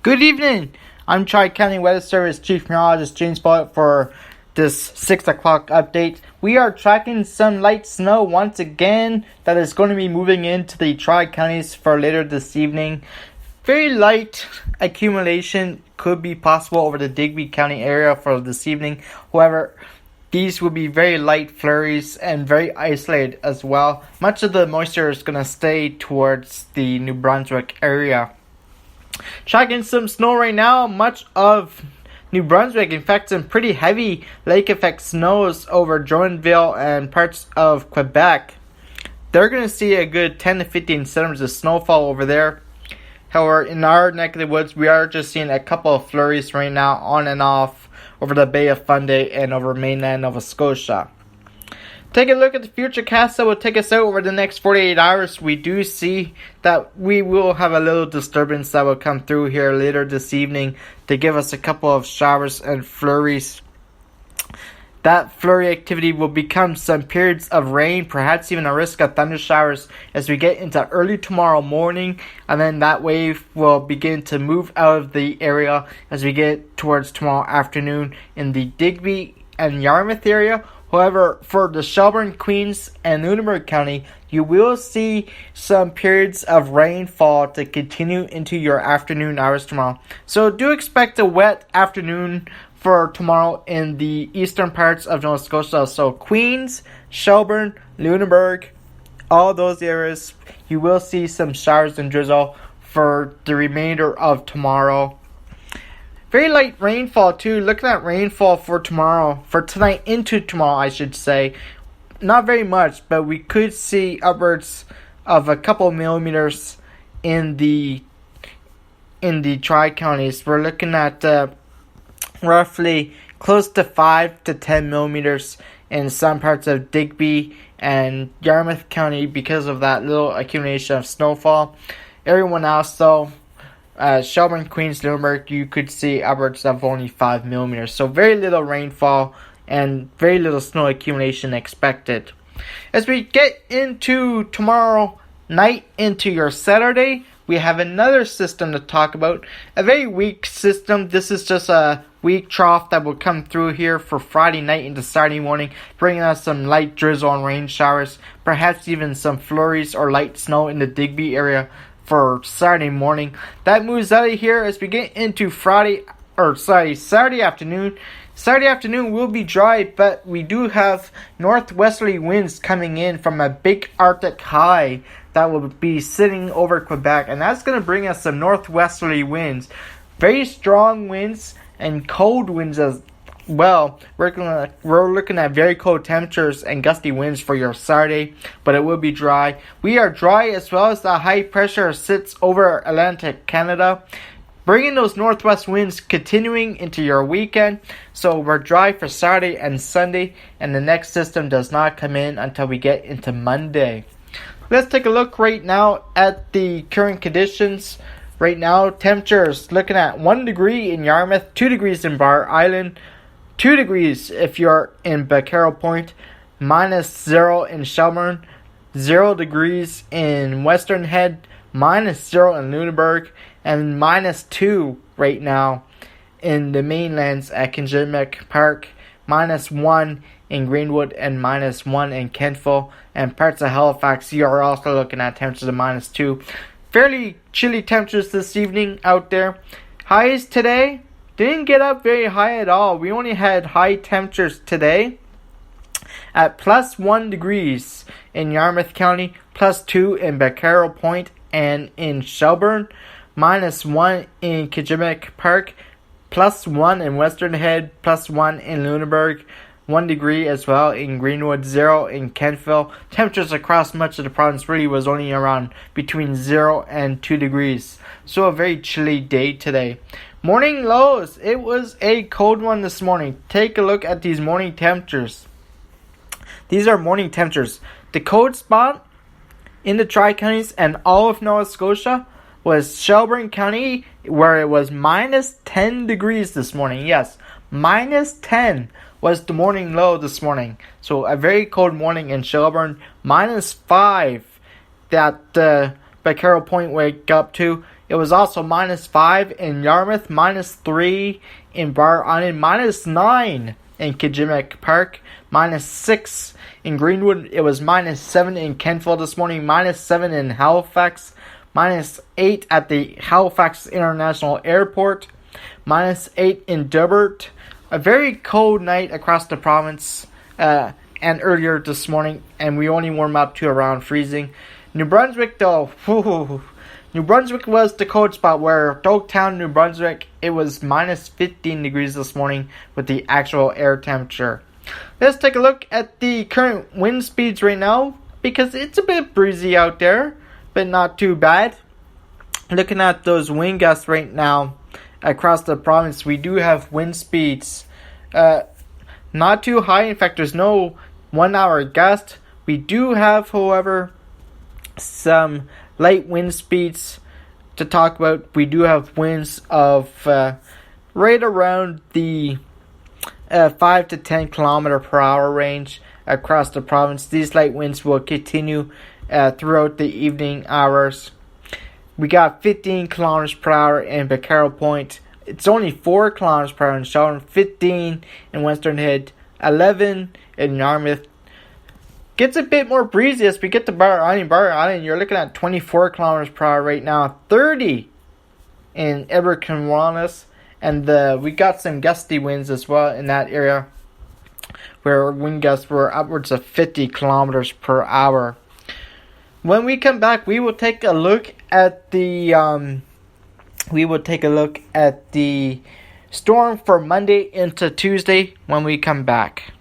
Good evening. I'm Tri-County Weather Service Chief Meteorologist James Bullitt for this 6 o'clock update. We are tracking some light snow once again that is going to be moving into the Tri-Counties for later this evening. Very light accumulation could be possible over the Digby County area for this evening. However, these will be very light flurries and very isolated as well. Much of the moisture is going to stay towards the New Brunswick area. Tracking some snow right now, much of New Brunswick. In fact, some pretty heavy lake effect snows over Joinville and parts of Quebec. They're going to see a good 10 to 15 centimeters of snowfall over there. However, in our neck of the woods, we are just seeing a couple of flurries right now on and off over the Bay of Fundy and over mainland Nova Scotia. Take a look at the futurecast that will take us out over the next 48 hours. We do see that we will have a little disturbance that will come through here later this evening to give us a couple of showers and flurries. That flurry activity will become some periods of rain, perhaps even a risk of thunder showers as we get into early tomorrow morning, and then that wave will begin to move out of the area as we get towards tomorrow afternoon in the Digby and Yarmouth area. However, for the Shelburne, Queens, and Lunenburg County, you will see some periods of rainfall to continue into your afternoon hours tomorrow. So do expect a wet afternoon for tomorrow in the eastern parts of Nova Scotia. So Queens, Shelburne, Lunenburg, all those areas, you will see some showers and drizzle for the remainder of tomorrow. Very light rainfall too. Looking at rainfall for tomorrow, for tonight into tomorrow I should say. Not very much, but we could see upwards of a couple millimeters in the Tri-Counties. We're looking at roughly close to 5 to 10 millimeters in some parts of Digby and Yarmouth County because of that little accumulation of snowfall. Everyone else though, Shelburne, Queens, Lunenburg, you could see upwards of only 5 millimeters. So very little rainfall and very little snow accumulation expected. As we get into tomorrow night into your Saturday, we have another system to talk about. A very weak system. This is just a weak trough that will come through here for Friday night into Saturday morning, bringing us some light drizzle and rain showers, perhaps even some flurries or light snow in the Digby area for Saturday morning. That moves out of here as we get into Saturday afternoon. Saturday afternoon will be dry, but we do have northwesterly winds coming in from a big Arctic high that will be sitting over Quebec, and that's going to bring us some northwesterly winds. Very strong winds and cold winds as well. We're looking at very cold temperatures and gusty winds for your Saturday, but it will be dry. We are dry as well as the high pressure sits over Atlantic Canada, bringing those northwest winds continuing into your weekend. So we're dry for Saturday and Sunday, and the next system does not come in until we get into Monday. Let's take a look right now at the current conditions. Right now, temperatures looking at 1 degree in Yarmouth, 2 degrees in Bar Island, 2 degrees if you're in Baquero Point, -0 in Shelburne, 0 degrees in Western Head, -0 in Lunenburg, and -2 right now in the mainlands at Kingimeck Park, -1 in Greenwood, and -1 in Kentville, and parts of Halifax. You are also looking at temperatures of -2. Fairly chilly temperatures this evening out there. Highs today didn't get up very high at all. We only had high temperatures today at +1 degrees in Yarmouth County, +2 in Baquero Point and in Shelburne, -1 in Kingimeck Park, +1 in Western Head, +1 in Lunenburg, 1 degree as well in Greenwood, 0 in Kentville. Temperatures across much of the province really was only around between 0 and 2 degrees. So a very chilly day today. Morning lows. It was a cold one this morning. Take a look at these morning temperatures. These are morning temperatures. The cold spot in the Tri-Counties and all of Nova Scotia was Shelburne County, where it was -10 degrees this morning. Yes, -10 was the morning low this morning. So a very cold morning in Shelburne. -5 that Baquero Point wake up to It was also -5 in Yarmouth, -3 in Bar Island, -9 in Kejimik Park, -6 in Greenwood. It was -7 in Kentville this morning, -7 in Halifax, -8 at the Halifax International Airport, -8 in Durbert. A very cold night across the province and earlier this morning, and we only warm up to around freezing. New Brunswick, though, New Brunswick was the cold spot, where Doketown, New Brunswick, it was -15 degrees this morning with the actual air temperature. Let's take a look at the current wind speeds right now, because it's a bit breezy out there, but not too bad. Looking at those wind gusts right now across the province, we do have wind speeds not too high. In fact, there's no 1 hour gust. We do have, however, some light wind speeds to talk about. We do have winds of right around the 5 to 10 kilometer per hour range across the province. These light winds will continue throughout the evening hours. We got 15 kilometers per hour in Bacarrow Point. It's only 4 kilometers per hour in Sheldon, 15 in Western Head, 11 in Yarmouth. Gets a bit more breezy as we get to Bar Island. Bar Island, you're looking at 24 kilometers per hour right now, 30 in Aberconwanis, and we got some gusty winds as well in that area, where wind gusts were upwards of 50 kilometers per hour. When we come back, we will take a look at the storm for Monday into Tuesday when we come back.